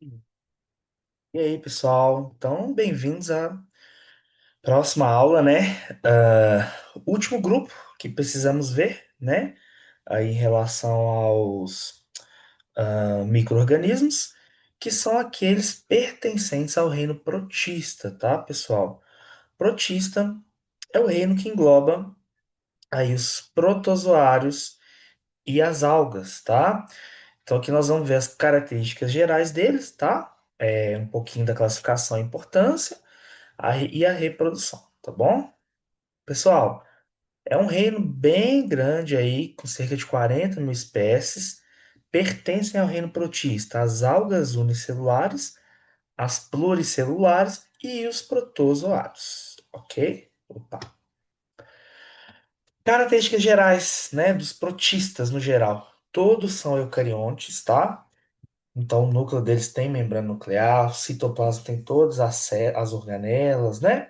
E aí, pessoal? Então, bem-vindos à próxima aula, né? Último grupo que precisamos ver, né? Aí, em relação aos micro-organismos, que são aqueles pertencentes ao reino protista, tá, pessoal? Protista é o reino que engloba aí os protozoários e as algas, tá? Então, aqui nós vamos ver as características gerais deles, tá? Um pouquinho da classificação e importância e a reprodução, tá bom? Pessoal, é um reino bem grande aí, com cerca de 40 mil espécies, pertencem ao reino protista, as algas unicelulares, as pluricelulares e os protozoários, ok? Opa. Características gerais, né, dos protistas no geral. Todos são eucariontes, tá? Então, o núcleo deles tem membrana nuclear, o citoplasma tem todas as organelas, né?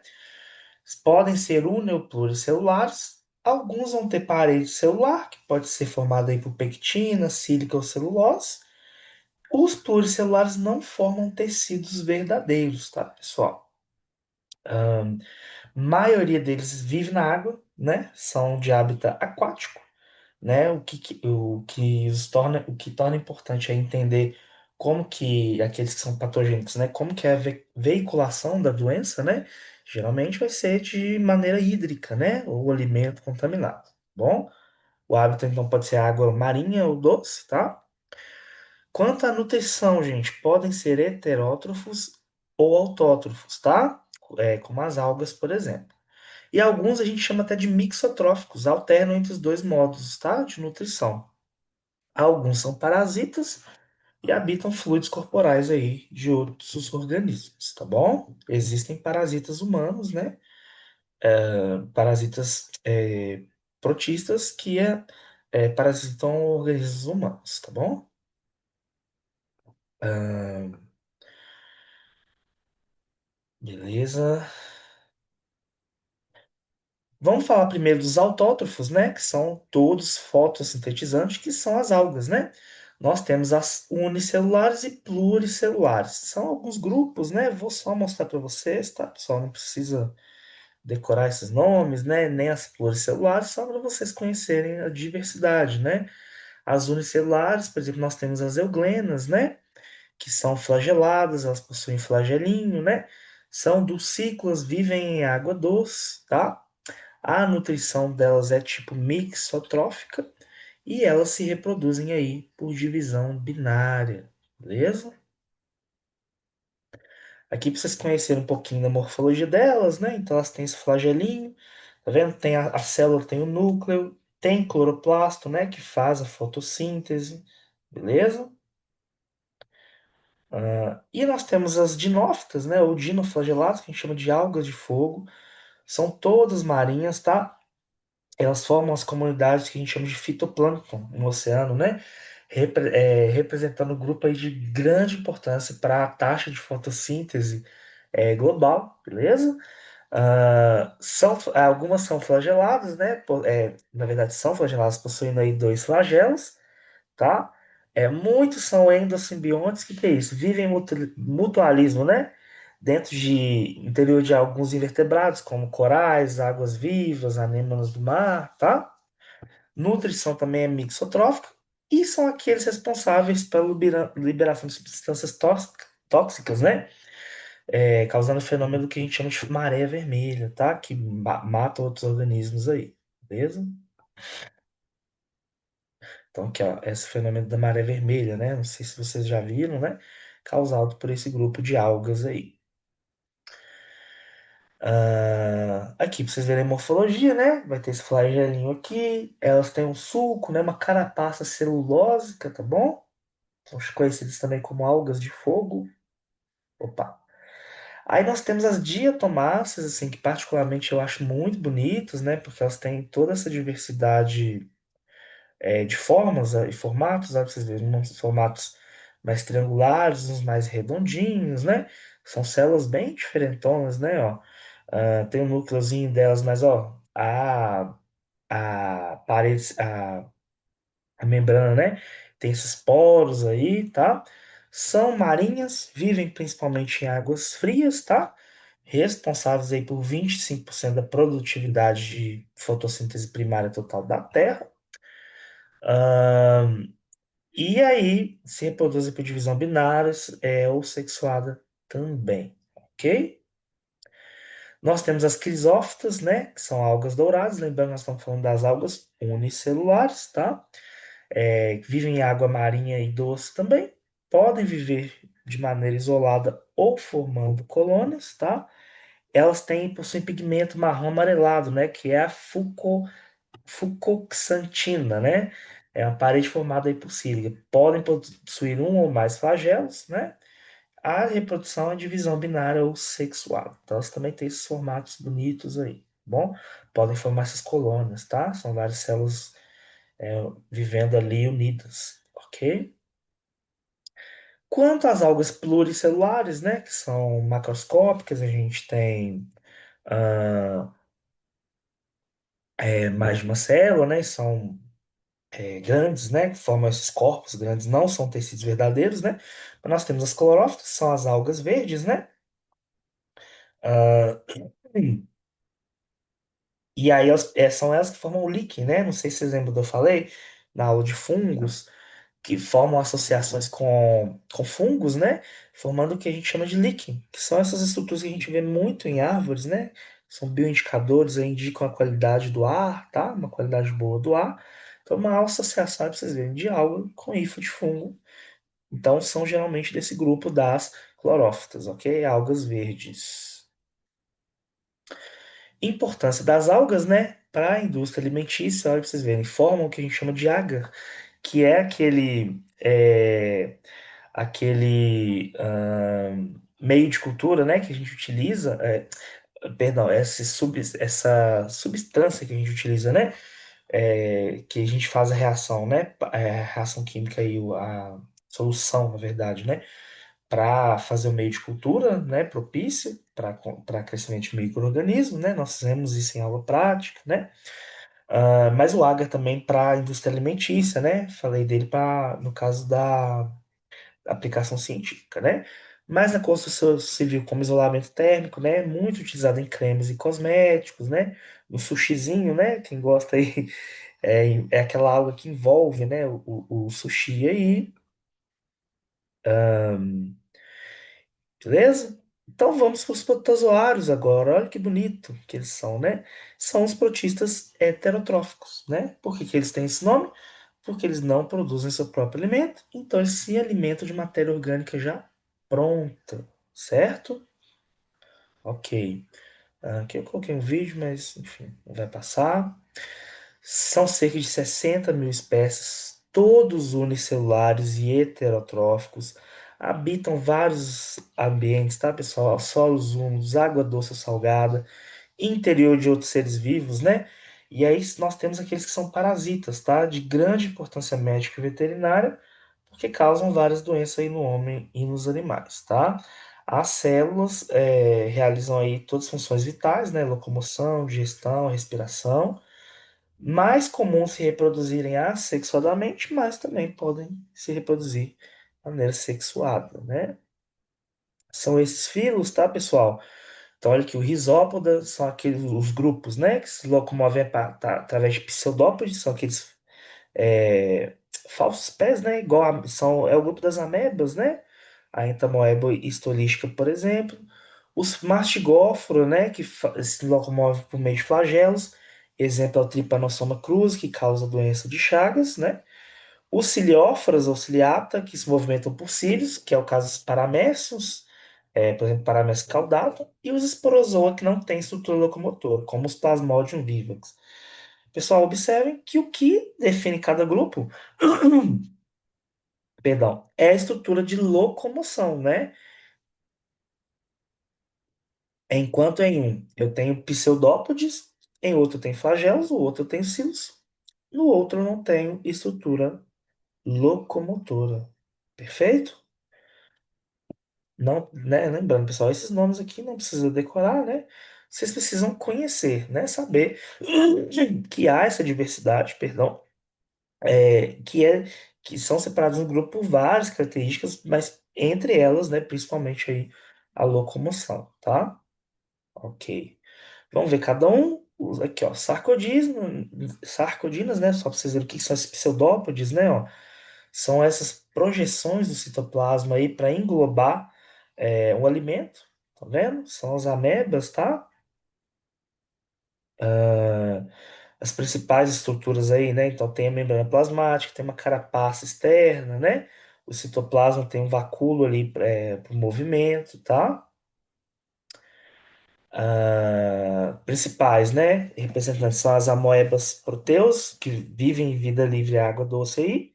Podem ser uneopluricelulares. Alguns vão ter parede celular, que pode ser formada aí por pectina, sílica ou celulose. Os pluricelulares não formam tecidos verdadeiros, tá, pessoal? A maioria deles vive na água, né? São de hábitat aquático, né? O que torna importante é entender como que aqueles que são patogênicos, né? Como que é a veiculação da doença, né? Geralmente vai ser de maneira hídrica, né? Ou alimento contaminado. Bom, o hábito então pode ser água marinha ou doce, tá? Quanto à nutrição, gente, podem ser heterótrofos ou autótrofos, tá? Como as algas, por exemplo. E alguns a gente chama até de mixotróficos, alternam entre os dois modos, tá? De nutrição. Alguns são parasitas e habitam fluidos corporais aí de outros organismos, tá bom? Existem parasitas humanos, né? Parasitas protistas que parasitam organismos humanos, tá bom? Ah, beleza. Vamos falar primeiro dos autótrofos, né? Que são todos fotossintetizantes, que são as algas, né? Nós temos as unicelulares e pluricelulares. São alguns grupos, né? Vou só mostrar para vocês, tá, pessoal? Não precisa decorar esses nomes, né? Nem as pluricelulares, só para vocês conhecerem a diversidade, né? As unicelulares, por exemplo, nós temos as euglenas, né? Que são flageladas, elas possuem flagelinho, né? São dulcícolas, vivem em água doce, tá? A nutrição delas é tipo mixotrófica e elas se reproduzem aí por divisão binária, beleza? Aqui para vocês conhecerem um pouquinho da morfologia delas, né? Então elas têm esse flagelinho, tá vendo? Tem a célula tem o núcleo, tem cloroplasto, né? Que faz a fotossíntese, beleza? E nós temos as dinófitas, né? Ou dinoflageladas, que a gente chama de algas de fogo. São todas marinhas, tá? Elas formam as comunidades que a gente chama de fitoplâncton no oceano, né? Representando um grupo aí de grande importância para a taxa de fotossíntese global, beleza? Algumas são flageladas, né? Na verdade, são flageladas, possuindo aí dois flagelos, tá? Muitos são endossimbiontes, que é isso? Vivem em mutualismo, né? Dentro de interior de alguns invertebrados, como corais, águas-vivas, anêmonas do mar, tá? Nutrição também é mixotrófica e são aqueles responsáveis pela liberação de substâncias tóxicas, né? Causando o fenômeno que a gente chama de maré vermelha, tá? Que mata outros organismos aí, beleza? Então, aqui, ó, esse fenômeno da maré vermelha, né? Não sei se vocês já viram, né? Causado por esse grupo de algas aí. Aqui, pra vocês verem a morfologia, né? Vai ter esse flagelinho aqui. Elas têm um sulco, né? Uma carapaça celulósica, tá bom? São conhecidas também como algas de fogo. Opa. Aí nós temos as diatomáceas, assim, que particularmente eu acho muito bonitas, né? Porque elas têm toda essa diversidade de formas e formatos, né? Vocês verem, uns formatos mais triangulares, uns mais redondinhos, né? São células bem diferentonas, né? Ó. Tem um núcleozinho delas, mas ó, a parede, a membrana, né? Tem esses poros aí, tá? São marinhas, vivem principalmente em águas frias, tá? Responsáveis aí por 25% da produtividade de fotossíntese primária total da Terra. Ahn, e aí, se reproduzem por divisão binária, ou sexuada também, ok? Nós temos as crisófitas, né? Que são algas douradas. Lembrando, nós estamos falando das algas unicelulares, tá? Vivem em água marinha e doce também. Podem viver de maneira isolada ou formando colônias, tá? Elas possuem pigmento marrom amarelado, né? Que é a fucoxantina, né? É uma parede formada aí por sílica. Podem possuir um ou mais flagelos, né? A reprodução é divisão binária ou sexual. Então, elas também têm esses formatos bonitos aí, bom? Podem formar essas colônias, tá? São várias células vivendo ali unidas, ok? Quanto às algas pluricelulares, né, que são macroscópicas, a gente tem ah, mais de uma célula, né, são grandes, né, que formam esses corpos grandes, não são tecidos verdadeiros, né? Mas nós temos as clorófitas, que são as algas verdes, né? Ah, e aí são elas que formam o líquen, né? Não sei se vocês lembram do que eu falei na aula de fungos, que formam associações com fungos, né? Formando o que a gente chama de líquen, que são essas estruturas que a gente vê muito em árvores, né? São bioindicadores, aí indicam a qualidade do ar, tá? Uma qualidade boa do ar. Então, uma associação, pra vocês verem, de alga com hifo de fungo. Então, são geralmente desse grupo das clorófitas, ok? Algas verdes. Importância das algas, né? Para a indústria alimentícia, olha para vocês verem, formam o que a gente chama de agar, que é aquele meio de cultura, né, que a gente utiliza, perdão, essa substância que a gente utiliza, né, que a gente faz a reação, né, a reação química e a solução, na verdade, né, para fazer o meio de cultura, né, propício para crescimento de micro-organismos, né, nós fizemos isso em aula prática, né, mas o agar também para a indústria alimentícia, né, falei dele no caso da aplicação científica, né? Mas na construção civil, como isolamento térmico, né? Muito utilizado em cremes e cosméticos, né? No sushizinho, né? Quem gosta aí é aquela alga que envolve, né? O sushi aí, beleza? Então vamos para os protozoários agora. Olha que bonito que eles são, né? São os protistas heterotróficos, né? Por que que eles têm esse nome? Porque eles não produzem seu próprio alimento, então eles se alimentam de matéria orgânica já pronta, certo? Ok. Aqui eu coloquei um vídeo, mas enfim, não vai passar. São cerca de 60 mil espécies, todos unicelulares e heterotróficos. Habitam vários ambientes, tá, pessoal? Solos úmidos, água doce ou salgada, interior de outros seres vivos, né? E aí nós temos aqueles que são parasitas, tá? De grande importância médica e veterinária, porque causam várias doenças aí no homem e nos animais, tá? As células realizam aí todas as funções vitais, né? Locomoção, digestão, respiração. Mais comum se reproduzirem assexuadamente, mas também podem se reproduzir de maneira sexuada, né? São esses filos, tá, pessoal? Então, olha que o Rhizópoda são aqueles os grupos, né, que se locomovem através de pseudópodes, são aqueles é, falsos pés, né, é o grupo das amebas, né, a entamoeba histolística, por exemplo. Os mastigóforos, né, que se locomovem por meio de flagelos, exemplo é o Trypanosoma cruzi, que causa a doença de Chagas, né. Os cilióforas ou ciliata, que se movimentam por cílios, que é o caso dos paramécios, por exemplo, paramécio caudado, e os esporozoa, que não têm estrutura locomotora, como os Plasmodium vivax. Pessoal, observem que o que define cada grupo, perdão, é a estrutura de locomoção, né? Enquanto em um eu tenho pseudópodes, em outro eu tenho flagelos, no outro eu tenho cílios, no outro eu não tenho estrutura locomotora. Perfeito? Não, né? Lembrando, pessoal, esses nomes aqui não precisa decorar, né? Vocês precisam conhecer, né? Saber que há essa diversidade, perdão, que que são separados em grupo por várias características, mas entre elas, né, principalmente aí a locomoção, tá? Ok. Vamos ver cada um. Aqui, ó, sarcodinas, né? Só para vocês verem o que são esses pseudópodes, né? Ó, são essas projeções do citoplasma aí para englobar um alimento, tá vendo? São as amebas, tá? Ah, as principais estruturas aí, né? Então tem a membrana plasmática, tem uma carapaça externa, né? O citoplasma tem um vacúolo ali para o movimento, tá? Principais, né? Representantes são as amoebas proteus, que vivem em vida livre em água doce aí.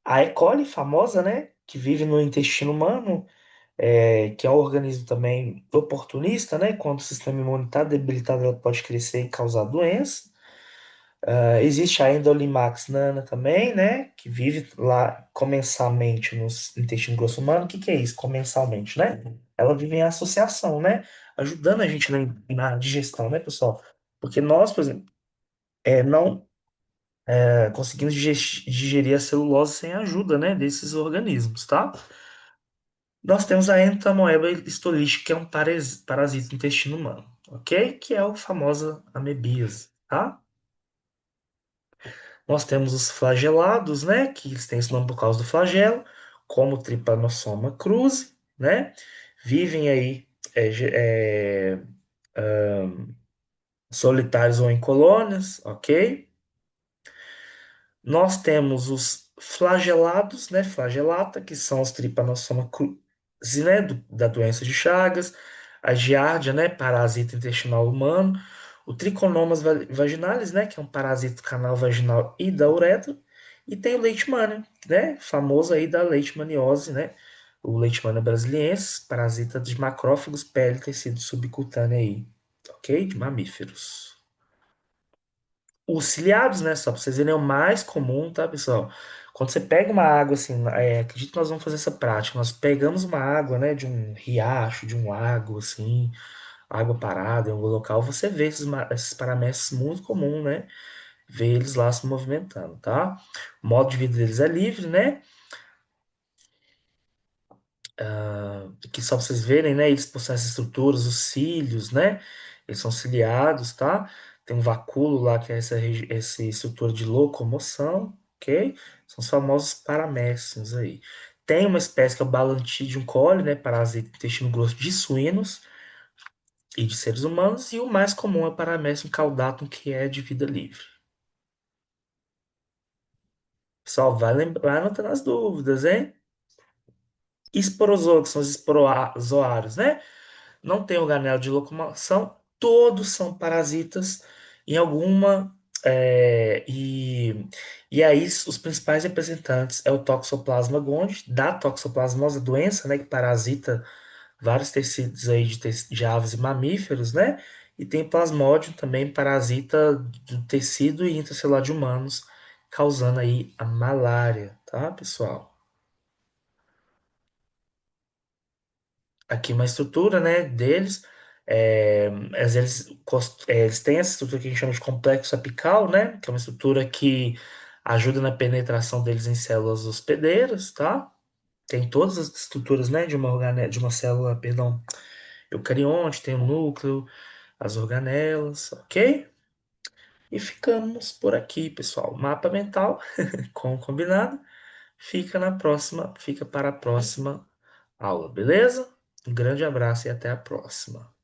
A E. coli, famosa, né? Que vive no intestino humano, que é um organismo também oportunista, né? Quando o sistema imune está debilitado, ela pode crescer e causar doença. Existe a Endolimax nana também, né? Que vive lá comensalmente no intestino grosso humano. O que que é isso, comensalmente, né? Ela vive em associação, né? Ajudando a gente na digestão, né, pessoal? Porque nós, por exemplo, não conseguimos digerir a celulose sem a ajuda, né, desses organismos, tá? Nós temos a entamoeba histolytica, que é um parasita do intestino humano, ok? Que é a famosa amebíase, tá? Nós temos os flagelados, né? Que eles têm esse nome por causa do flagelo, como o Trypanosoma cruzi, né? Vivem aí solitários ou em colônias, ok? Nós temos os flagelados, né? Flagelata, que são os Trypanosoma cruzi, né? Da doença de Chagas, a Giardia, né? Parasita intestinal humano, o Trichomonas vaginalis, né? Que é um parasita do canal vaginal e da uretra, e tem o Leishmania, né? Famoso aí da leishmaniose, né? O Leishmania brasiliensis, parasita de macrófagos, pele, tecido subcutâneo aí, ok? De mamíferos. Os ciliados, né? Só pra vocês verem, é o mais comum, tá, pessoal? Quando você pega uma água, assim, acredito que nós vamos fazer essa prática. Nós pegamos uma água, né, de um riacho, de um lago, assim, água parada em algum local, você vê esses paramécios muito comum, né? Vê eles lá se movimentando, tá? O modo de vida deles é livre, né? Aqui só pra vocês verem, né? Eles possuem essas estruturas, os cílios, né? Eles são ciliados, tá? Tem um vacúolo lá, que é essa estrutura de locomoção, ok? São os famosos paramécios aí. Tem uma espécie que é o Balantidium coli, né? Parasita do intestino grosso de suínos e de seres humanos. E o mais comum é o Paramecium caudatum, que é de vida livre. Pessoal, vai lembrar, anotando as dúvidas, hein? Esporozoo, que são os esporozoários, né? Não tem organelo de locomoção, todos são parasitas em alguma. E aí, os principais representantes é o Toxoplasma gondii, da toxoplasmose, doença, né, que parasita vários tecidos aí de aves e mamíferos, né? E tem Plasmodium também, parasita do tecido e intracelular de humanos, causando aí a malária, tá, pessoal? Aqui uma estrutura, né, deles. Mas eles têm essa estrutura que a gente chama de complexo apical, né, que é uma estrutura que ajuda na penetração deles em células hospedeiras, tá? Tem todas as estruturas, né, de uma célula, perdão, eucarionte, tem o núcleo, as organelas, ok? E ficamos por aqui, pessoal. Mapa mental, como combinado, fica para a próxima aula, beleza? Um grande abraço e até a próxima.